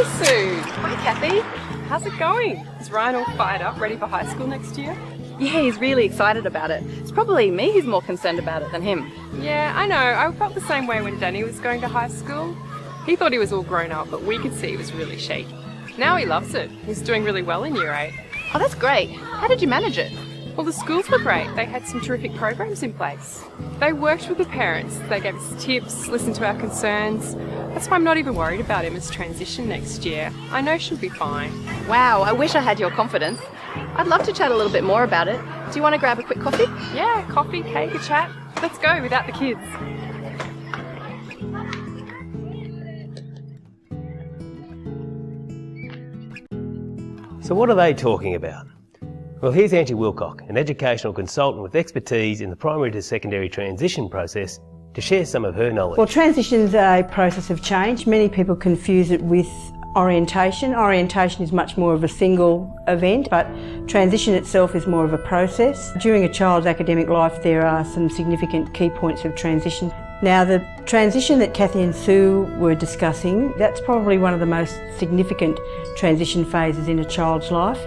Hi Sue. Hi Kathy. How's it going? Is Ryan all fired up, ready for high school next year? Yeah, he's really excited about it. It's probably me who's more concerned about it than him. Yeah, I know. I felt the same way when Danny was going to high school. He thought he was all grown up, but we could see he was really shaky. Now he loves it. He's doing really well in Year 8. Oh, that's great. How did you manage it? Well, the schools were great. They had some terrific programs in place. They worked with the parents. They gave us tips, listened to our concerns. That's why I'm not even worried about Emma's transition next year. I know she'll be fine. Wow, I wish I had your confidence. I'd love to chat a little bit more about it. Do you want to grab a quick coffee? Yeah, coffee, cake, a chat. Let's go without the kids. So what are they talking about? Well, here's Angie Wilcock, an educational consultant with expertise in the primary to secondary transition process, to share some of her knowledge. Well, transition's a process of change. Many people confuse it with orientation. Orientation is much more of a single event, but transition itself is more of a process. During a child's academic life, there are some significant key points of transition. Now, the transition that Kathy and Sue were discussing, that's probably one of the most significant transition phases in a child's life.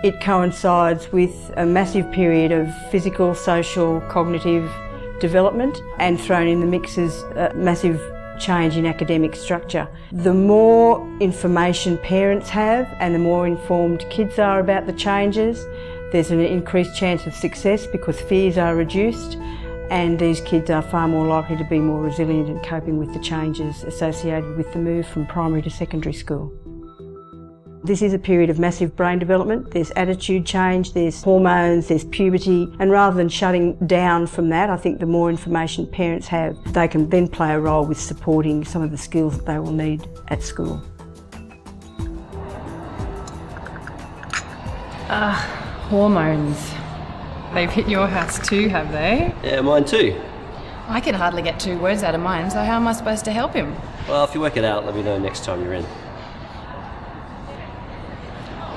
It coincides with a massive period of physical, social, cognitive development, and thrown in the mix is a massive change in academic structure. The more information parents have and the more informed kids are about the changes, there's an increased chance of success because fears are reduced, and these kids are far more likely to be more resilient in coping with the changes associated with the move from primary to secondary school. This is a period of massive brain development. There's attitude change, there's hormones, there's puberty, and rather than shutting down from that, I think the more information parents have, they can then play a role with supporting some of the skills that they will need at school. Hormones. They've hit your house too, have they? Yeah, mine too. I can hardly get 2 words out of mine, so how am I supposed to help him? Well, if you work it out, let me know next time you're in.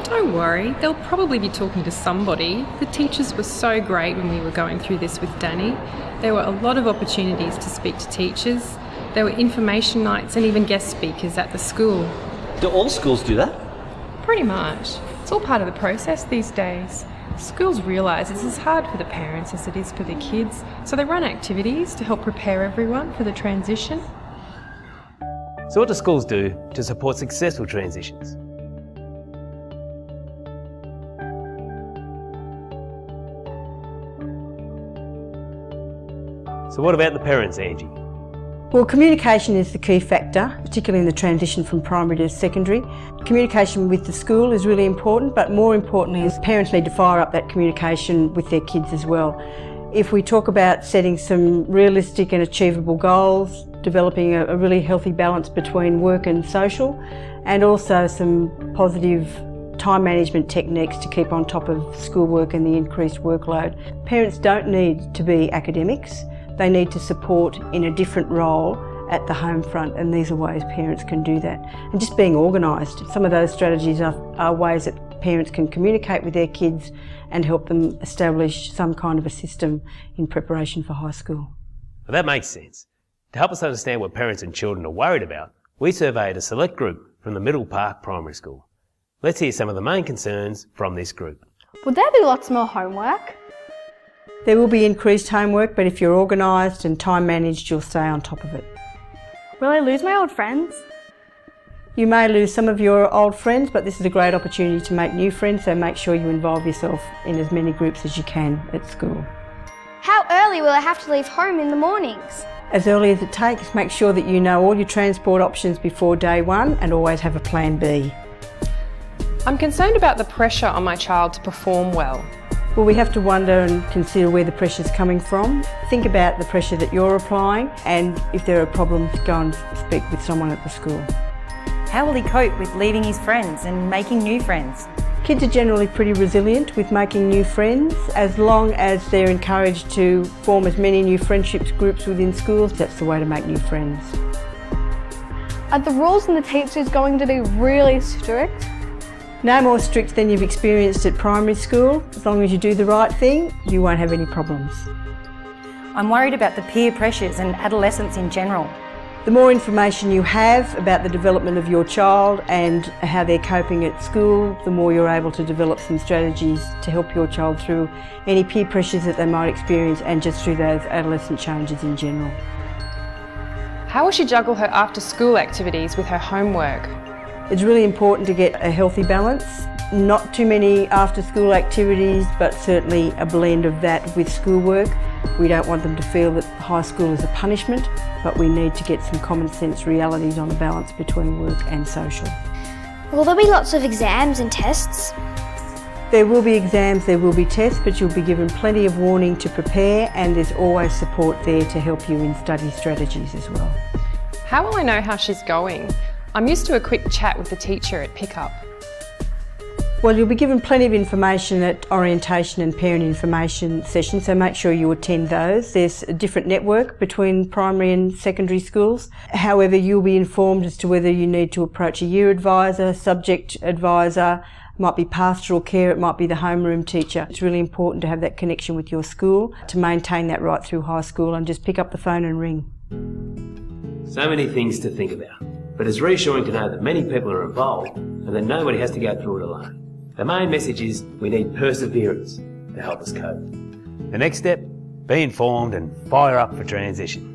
Don't worry, they'll probably be talking to somebody. The teachers were so great when we were going through this with Danny. There were a lot of opportunities to speak to teachers. There were information nights and even guest speakers at the school. Do all schools do that? Pretty much. It's all part of the process these days. Schools realise it's as hard for the parents as it is for the kids, so they run activities to help prepare everyone for the transition. So what do schools do to support successful transitions? So what about the parents, Angie? Well, communication is the key factor, particularly in the transition from primary to secondary. Communication with the school is really important, but more importantly is parents need to fire up that communication with their kids as well. If we talk about setting some realistic and achievable goals, developing a really healthy balance between work and social, and also some positive time management techniques to keep on top of schoolwork and the increased workload. Parents don't need to be academics. They need to support in a different role at the home front, and these are ways parents can do that. And just being organised. Some of those strategies are ways that parents can communicate with their kids and help them establish some kind of a system in preparation for high school. Well, that makes sense. To help us understand what parents and children are worried about, we surveyed a select group from the Middle Park Primary School. Let's hear some of the main concerns from this group. Would there be lots more homework? There will be increased homework, but if you're organised and time managed, you'll stay on top of it. Will I lose my old friends? You may lose some of your old friends, but this is a great opportunity to make new friends, so make sure you involve yourself in as many groups as you can at school. How early will I have to leave home in the mornings? As early as it takes, make sure that you know all your transport options before day one and always have a plan B. I'm concerned about the pressure on my child to perform well. Well, we have to wonder and consider where the pressure's coming from. Think about the pressure that you're applying, and if there are problems, go and speak with someone at the school. How will he cope with leaving his friends and making new friends? Kids are generally pretty resilient with making new friends, as long as they're encouraged to form as many new friendships groups within schools. That's the way to make new friends. Are the rules and the teachers going to be really strict? No more strict than you've experienced at primary school. As long as you do the right thing, you won't have any problems. I'm worried about the peer pressures and adolescence in general. The more information you have about the development of your child and how they're coping at school, the more you're able to develop some strategies to help your child through any peer pressures that they might experience and just through those adolescent changes in general. How will she juggle her after-school activities with her homework? It's really important to get a healthy balance. Not too many after-school activities, but certainly a blend of that with schoolwork. We don't want them to feel that high school is a punishment, but we need to get some common sense realities on a balance between work and social. Will there be lots of exams and tests? There will be exams, there will be tests, but you'll be given plenty of warning to prepare, and there's always support there to help you in study strategies as well. How will I know how she's going? I'm used to a quick chat with the teacher at pickup. Well, you'll be given plenty of information at orientation and parent information sessions, so make sure you attend those. There's a different network between primary and secondary schools. However, you'll be informed as to whether you need to approach a year advisor, subject advisor, it might be pastoral care, it might be the homeroom teacher. It's really important to have that connection with your school to maintain that right through high school, and just pick up the phone and ring. So many things to think about, but it's reassuring to know that many people are involved and that nobody has to go through it alone. The main message is we need perseverance to help us cope. The next step, be informed and fire up for transition.